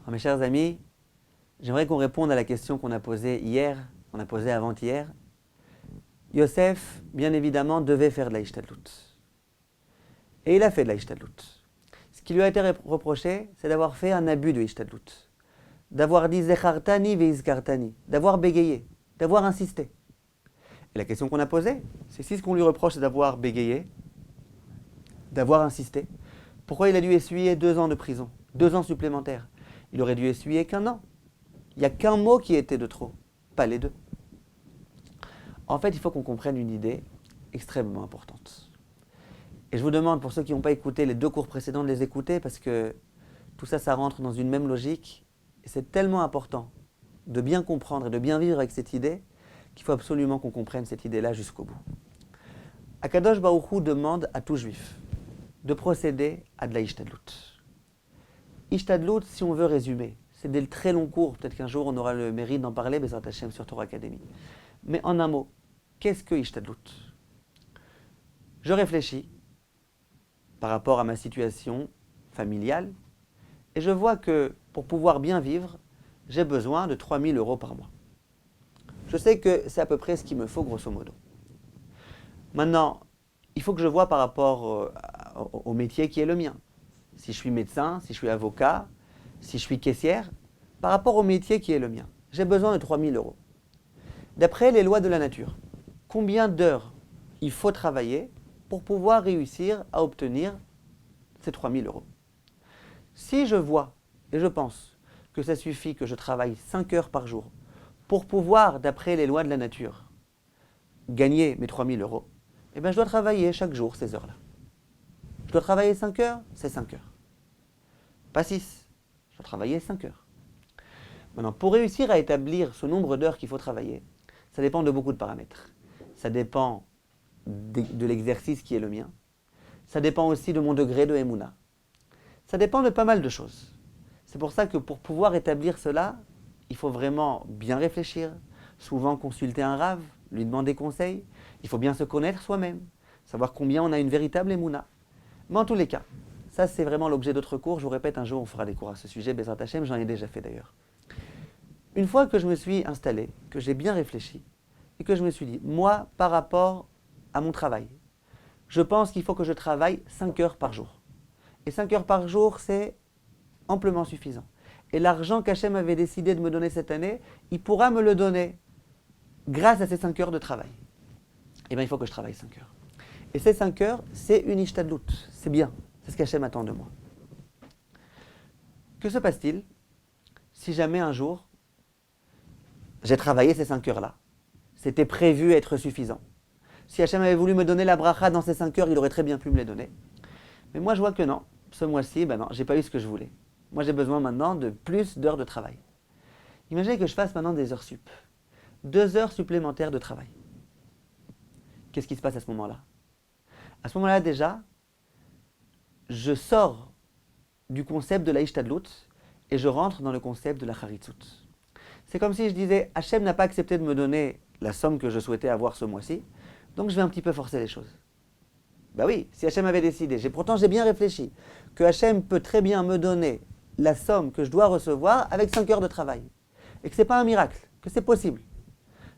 Alors, mes chers amis, j'aimerais qu'on réponde à la question qu'on a posée hier, qu'on a posée avant-hier. Yosef, bien évidemment, devait faire de la Ishtadlout. Et il a fait de la Ishtadlout. Ce qui lui a été reproché, c'est d'avoir fait un abus de Ishtadlout. D'avoir dit Zechartani veizkartani, d'avoir bégayé, d'avoir insisté. Et la question qu'on a posée, c'est si ce qu'on lui reproche, c'est d'avoir bégayé, d'avoir insisté, pourquoi il a dû essuyer 2 ans de prison, 2 ans supplémentaires? Il aurait dû essuyer qu'1 an. Il n'y a qu'un mot qui était de trop, pas les 2. En fait, il faut qu'on comprenne une idée extrêmement importante. Et je vous demande, pour ceux qui n'ont pas écouté les 2 cours précédents, de les écouter, parce que tout ça, ça rentre dans une même logique. Et c'est tellement important de bien comprendre et de bien vivre avec cette idée qu'il faut absolument qu'on comprenne cette idée-là jusqu'au bout. Akadosh Baruch Hu demande à tout juif de procéder à de la Ishtadlout. Ishtadlout, si on veut résumer, c'est des très longs cours, peut-être qu'un jour on aura le mérite d'en parler, Bezrat Hashem sur Torah Academy. Mais en un mot, qu'est-ce que Ishtadlout? Je réfléchis par rapport à ma situation familiale et je vois que pour pouvoir bien vivre, j'ai besoin de 3 000 € par mois. Je sais que c'est à peu près ce qu'il me faut, grosso modo. Maintenant, il faut que je vois par rapport au métier qui est le mien. Si je suis médecin, si je suis avocat, si je suis caissière, par rapport au métier qui est le mien, j'ai besoin de 3 000 €. D'après les lois de la nature, combien d'heures il faut travailler pour pouvoir réussir à obtenir ces 3 000 €? Si je vois et je pense que ça suffit que je travaille 5 heures par jour pour pouvoir, d'après les lois de la nature, gagner mes 3 000 €, eh bien je dois travailler chaque jour ces heures-là. Je dois travailler 5 heures, c'est 5 heures. Pas 6, je dois travailler 5 heures. Maintenant, pour réussir à établir ce nombre d'heures qu'il faut travailler, ça dépend de beaucoup de paramètres. Ça dépend de l'exercice qui est le mien. Ça dépend aussi de mon degré de Emouna. Ça dépend de pas mal de choses. C'est pour ça que pour pouvoir établir cela, il faut vraiment bien réfléchir, souvent consulter un rave, lui demander conseil. Il faut bien se connaître soi-même, savoir combien on a une véritable Emouna. Mais en tous les cas, ça c'est vraiment l'objet d'autres cours. Je vous répète, un jour on fera des cours à ce sujet, Bezrat Hashem, j'en ai déjà fait d'ailleurs. Une fois que je me suis installé, que j'ai bien réfléchi, et que je me suis dit, moi, par rapport à mon travail, je pense qu'il faut que je travaille 5 heures par jour. Et 5 heures par jour, c'est amplement suffisant. Et l'argent qu'Hachem avait décidé de me donner cette année, il pourra me le donner grâce à ces 5 heures de travail. Eh bien, il faut que je travaille 5 heures. Et ces 5 heures, c'est une Ishtadlout. C'est bien. C'est ce qu'Hachem attend de moi. Que se passe-t-il si jamais un jour, j'ai travaillé ces 5 heures-là? C'était prévu être suffisant. Si Hachem avait voulu me donner la bracha dans ces 5 heures, il aurait très bien pu me les donner. Mais moi, je vois que non. Ce mois-ci, non, j'ai pas eu ce que je voulais. Moi, j'ai besoin maintenant de plus d'heures de travail. Imaginez que je fasse maintenant des heures sup. 2 heures supplémentaires de travail. Qu'est-ce qui se passe à ce moment-là? À ce moment-là, déjà, je sors du concept de la Ishtadlout et je rentre dans le concept de la Charitzut. C'est comme si je disais, Hachem n'a pas accepté de me donner la somme que je souhaitais avoir ce mois-ci, donc je vais un petit peu forcer les choses. Ben oui, si Hachem avait décidé, pourtant j'ai bien réfléchi, que Hachem peut très bien me donner la somme que je dois recevoir avec 5 heures de travail. Et que ce n'est pas un miracle, que c'est possible.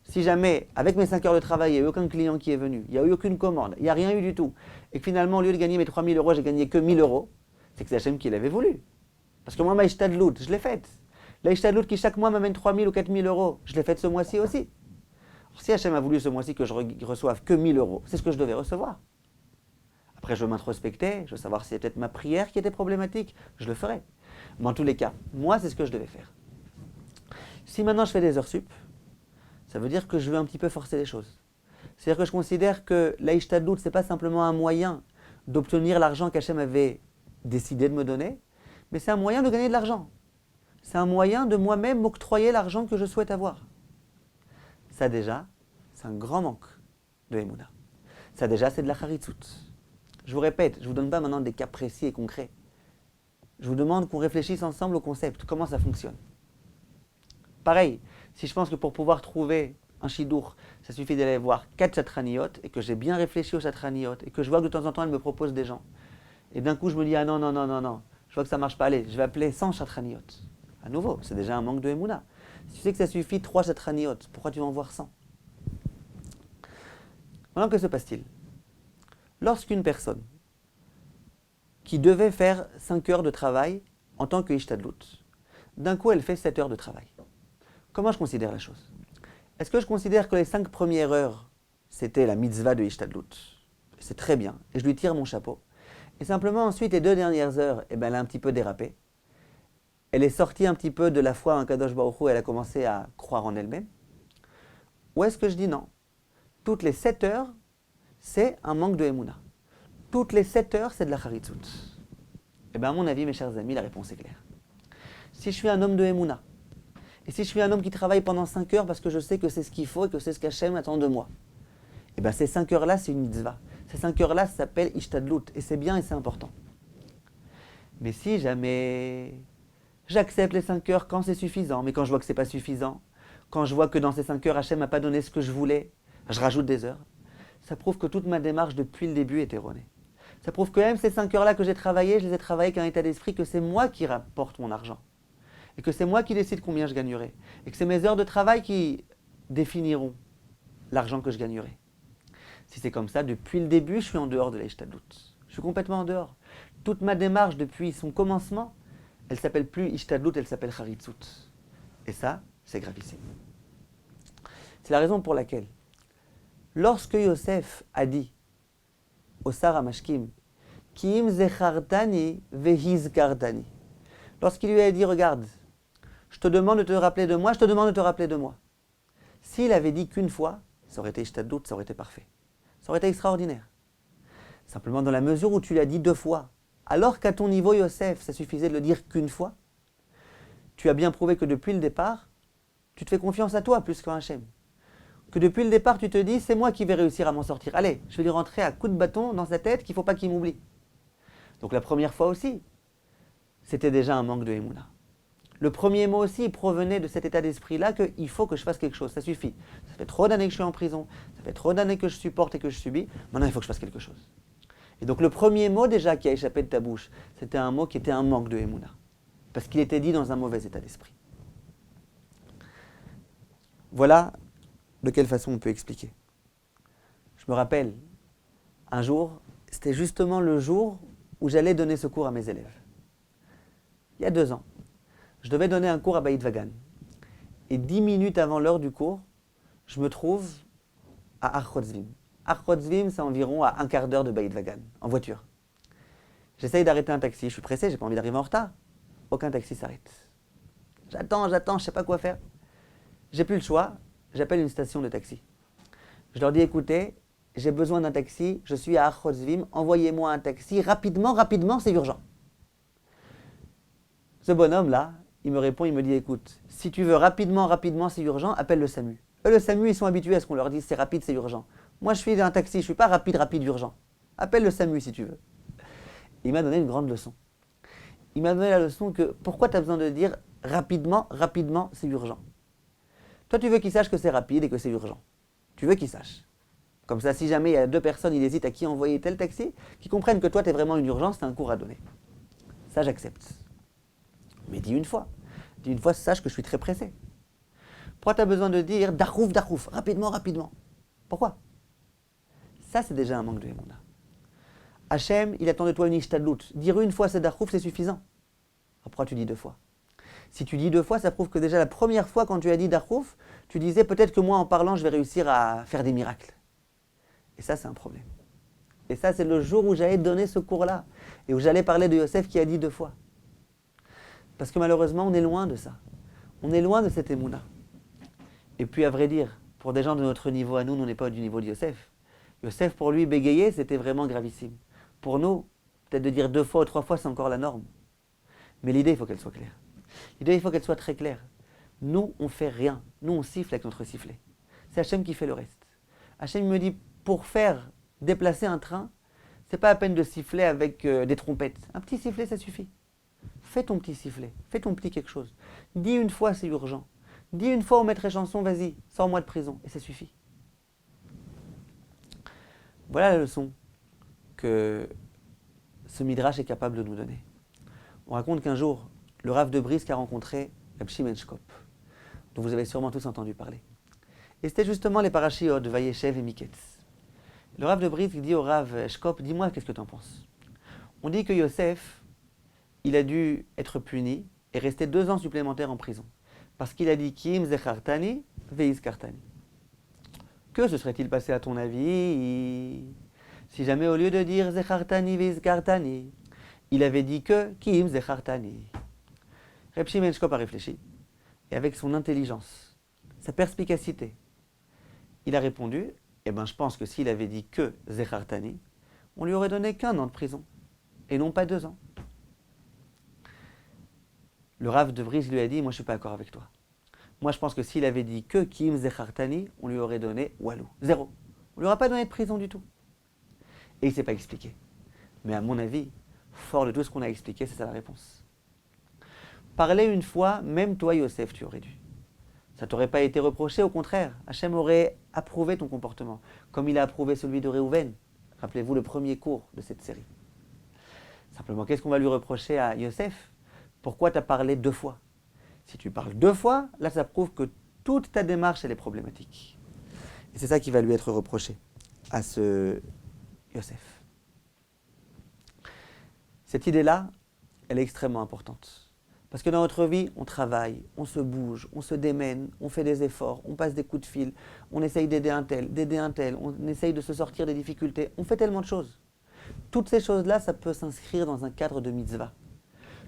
Si jamais, avec mes 5 heures de travail, il n'y a eu aucun client qui est venu, il n'y a eu aucune commande, il n'y a rien eu du tout, et que finalement, au lieu de gagner mes 3 000 €, j'ai gagné que 1 000 €, c'est que c'est Hachem qui l'avait voulu. Parce que moi, ma Ishtadlout, je l'ai faite. La Ishtadlout qui chaque mois m'amène 3 000 ou 4 000 €, je l'ai faite ce mois-ci aussi. Alors, si Hachem a voulu ce mois-ci que je reçoive que 1 000 €, c'est ce que je devais recevoir. Après, je veux m'introspecter, je veux savoir si c'est peut-être ma prière qui était problématique, je le ferai. Mais en tous les cas, moi, c'est ce que je devais faire. Si maintenant je fais des heures sup, ça veut dire que je veux un petit peu forcer les choses. C'est-à-dire que je considère que la Ishtadlout, ce n'est pas simplement un moyen d'obtenir l'argent qu'Hachem avait décidé de me donner, mais c'est un moyen de gagner de l'argent. C'est un moyen de moi-même m'octroyer l'argent que je souhaite avoir. Ça déjà, c'est un grand manque de Emouna. Ça déjà, c'est de la Charitzut. Je vous répète, je ne vous donne pas maintenant des cas précis et concrets. Je vous demande qu'on réfléchisse ensemble au concept, comment ça fonctionne. Pareil, si je pense que pour pouvoir trouver un chidour, ça suffit d'aller voir 4 chatraniot, et que j'ai bien réfléchi aux chatraniot, et que je vois que de temps en temps, elles me proposent des gens. Et d'un coup, je me dis, ah non, non, non, non, non, je vois que ça ne marche pas, allez, je vais appeler 100 chatraniot. À nouveau, c'est déjà un manque de Emouna. Si tu sais que ça suffit 3 Shatraniot, pourquoi tu vas en voir 100? Maintenant, que se passe-t-il? Lorsqu'une personne qui devait faire 5 heures de travail en tant que Ishtadlut, d'un coup elle fait 7 heures de travail. Comment je considère la chose? Est-ce que je considère que les 5 premières heures, c'était la mitzvah de Ishtadlut? C'est très bien, et je lui tire mon chapeau. Et simplement ensuite, les 2 dernières heures, elle a un petit peu dérapé. Elle est sortie un petit peu de la foi en Kadosh Baruch Hu, elle a commencé à croire en elle-même. Ou est-ce que je dis non? Toutes les 7 heures, c'est un manque de Emouna. Toutes les 7 heures, c'est de la Charitzut. Eh bien, à mon avis, mes chers amis, la réponse est claire. Si je suis un homme de Emouna, et si je suis un homme qui travaille pendant 5 heures parce que je sais que c'est ce qu'il faut et que c'est ce qu'Hachem attend de moi, eh bien, ces 5 heures-là, c'est une mitzvah. Ces 5 heures-là, ça s'appelle Ishtadlut, et c'est bien et c'est important. Mais si jamais j'accepte les 5 heures quand c'est suffisant, mais quand je vois que c'est pas suffisant, quand je vois que dans ces 5 heures, Hachem m'a pas donné ce que je voulais, je rajoute des heures, ça prouve que toute ma démarche depuis le début est erronée. Ça prouve que même ces 5 heures-là que j'ai travaillées, je les ai travaillées avec un état d'esprit que c'est moi qui rapporte mon argent. Et que c'est moi qui décide combien je gagnerai. Et que c'est mes heures de travail qui définiront l'argent que je gagnerai. Si c'est comme ça, depuis le début, je suis en dehors de l'Ishtadlut. Je suis complètement en dehors. Toute ma démarche depuis son commencement, elle s'appelle plus Ishtadlut, elle s'appelle Charitzut. Et ça, c'est gravissime. C'est la raison pour laquelle, lorsque Yosef a dit au Sar HaMashkim, Kim zechartani vehizkartani, lorsqu'il lui a dit, regarde, je te demande de te rappeler de moi, je te demande de te rappeler de moi. S'il avait dit qu'une fois, ça aurait été Ishtadlut, ça aurait été parfait. Ça aurait été extraordinaire. Simplement dans la mesure où tu l'as dit 2 fois, alors qu'à ton niveau, Yosef, ça suffisait de le dire qu'une fois, tu as bien prouvé que depuis le départ, tu te fais confiance à toi plus qu'à Hachem. Que depuis le départ, tu te dis, c'est moi qui vais réussir à m'en sortir. Allez, je vais lui rentrer à coups de bâton dans sa tête qu'il ne faut pas qu'il m'oublie. Donc la première fois aussi, c'était déjà un manque de Emouna. Le premier mot aussi provenait de cet état d'esprit-là qu'il faut que je fasse quelque chose, ça suffit. Ça fait trop d'années que je suis en prison, ça fait trop d'années que je supporte et que je subis, maintenant il faut que je fasse quelque chose. Et donc le premier mot déjà qui a échappé de ta bouche, c'était un mot qui était un manque de Emouna. Parce qu'il était dit dans un mauvais état d'esprit. Voilà de quelle façon on peut expliquer. Je me rappelle, un jour, c'était justement le jour où j'allais donner ce cours à mes élèves. Il y a 2 ans, je devais donner un cours à Beit Vagan. Et 10 minutes avant l'heure du cours, je me trouve à Archotzvim. Archotzvim, c'est environ à un quart d'heure de Beit Vagan, en voiture. J'essaye d'arrêter un taxi, je suis pressé, j'ai pas envie d'arriver en retard. Aucun taxi s'arrête. J'attends, je sais pas quoi faire. J'ai plus le choix, j'appelle une station de taxi. Je leur dis, écoutez, j'ai besoin d'un taxi, je suis à Archotzvim, envoyez-moi un taxi, rapidement, c'est urgent. Ce bonhomme-là, il me répond, il me dit, écoute, si tu veux rapidement, c'est urgent, appelle le SAMU. Eux, le SAMU, ils sont habitués à ce qu'on leur dise, c'est rapide, c'est urgent. Moi, je suis un taxi, je ne suis pas rapide, urgent. Appelle le SAMU si tu veux. Il m'a donné une grande leçon. Il m'a donné la leçon que, pourquoi tu as besoin de dire rapidement, c'est urgent? Toi, tu veux qu'il sache que c'est rapide et que c'est urgent. Tu veux qu'il sache. Comme ça, si jamais il y a 2 personnes, il hésite à qui envoyer tel taxi, qu'ils comprennent que toi, tu es vraiment une urgence, tu as un cours à donner. Ça, j'accepte. Mais dis une fois. Dis une fois, sache que je suis très pressé. Pourquoi tu as besoin de dire dachouf, rapidement? Pourquoi? Ça, c'est déjà un manque de Emouna. Hachem, il attend de toi une ishtadlut. Dire une fois c'est dachouf, c'est suffisant. Alors pourquoi tu dis 2 fois? Si tu dis 2 fois, ça prouve que déjà la première fois, quand tu as dit dachouf, tu disais peut-être que moi, en parlant, je vais réussir à faire des miracles. Et ça, c'est un problème. Et ça, c'est le jour où j'allais donner ce cours-là. Et où j'allais parler de Yosef qui a dit 2 fois. Parce que malheureusement, on est loin de ça. On est loin de cette émouna. Et puis, à vrai dire, pour des gens de notre niveau à nous, on n'est pas du niveau de Yosef. Yosef, pour lui, bégayer, c'était vraiment gravissime. Pour nous, peut-être de dire 2 fois ou 3 fois, c'est encore la norme. Mais l'idée, il faut qu'elle soit claire. L'idée, il faut qu'elle soit très claire. Nous, on ne fait rien. Nous, on siffle avec notre sifflet. C'est Hachem qui fait le reste. Hachem me dit, pour faire déplacer un train, c'est pas à peine de siffler avec des trompettes. Un petit sifflet, ça suffit. Fais ton petit sifflet, fais ton petit quelque chose. Dis une fois, c'est urgent. Dis une fois au maître et chanson, vas-y, sors-moi de prison, et ça suffit. Voilà la leçon que ce Midrash est capable de nous donner. On raconte qu'un jour, le Rav de Brisk a rencontré Reb Shimon Shkop, dont vous avez sûrement tous entendu parler. Et c'était justement les parashiot de Vayeshev et Miketz. Le Rav de Brisk dit au Rav Shkop, dis-moi, qu'est-ce que tu en penses? On dit que Yosef, il a dû être puni et rester 2 ans supplémentaires en prison. Parce qu'il a dit Kim Zechartani, Veizkartani. Que se serait-il passé à ton avis si jamais au lieu de dire Zechartani, Veizkartani, il avait dit que Kim Zechartani? Reb Shimon Shkop a réfléchi et avec son intelligence, sa perspicacité, il a répondu, eh ben je pense que s'il avait dit que Zechartani, on lui aurait donné qu'1 an de prison et non pas 2 ans. Le Rav de Brisk lui a dit, moi je ne suis pas d'accord avec toi. Moi je pense que s'il avait dit que Kim Zechartani, on lui aurait donné Walou, 0. On lui aura pas donné de prison du tout. Et il ne s'est pas expliqué. Mais à mon avis, fort de tout ce qu'on a expliqué, c'est ça la réponse. Parler une fois, même toi Yosef, tu aurais dû. Ça t'aurait pas été reproché, au contraire. Hachem aurait approuvé ton comportement, comme il a approuvé celui de Réhouven. Rappelez-vous le premier cours de cette série. Simplement, qu'est-ce qu'on va lui reprocher à Yosef? Pourquoi tu as parlé 2 fois? Si tu parles 2 fois, là ça prouve que toute ta démarche elle est problématique. Et c'est ça qui va lui être reproché à ce Yosef. Cette idée-là, elle est extrêmement importante. Parce que dans notre vie, on travaille, on se bouge, on se démène, on fait des efforts, on passe des coups de fil, on essaye d'aider un tel, on essaye de se sortir des difficultés, on fait tellement de choses. Toutes ces choses-là, ça peut s'inscrire dans un cadre de mitzvah.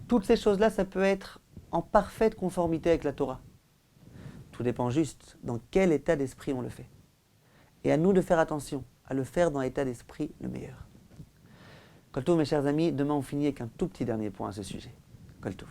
Toutes ces choses-là, ça peut être en parfaite conformité avec la Torah. Tout dépend juste dans quel état d'esprit on le fait. Et à nous de faire attention, à le faire dans l'état d'esprit le meilleur. Kol Tov, mes chers amis, demain on finit avec un tout petit dernier point à ce sujet. Kol Tov.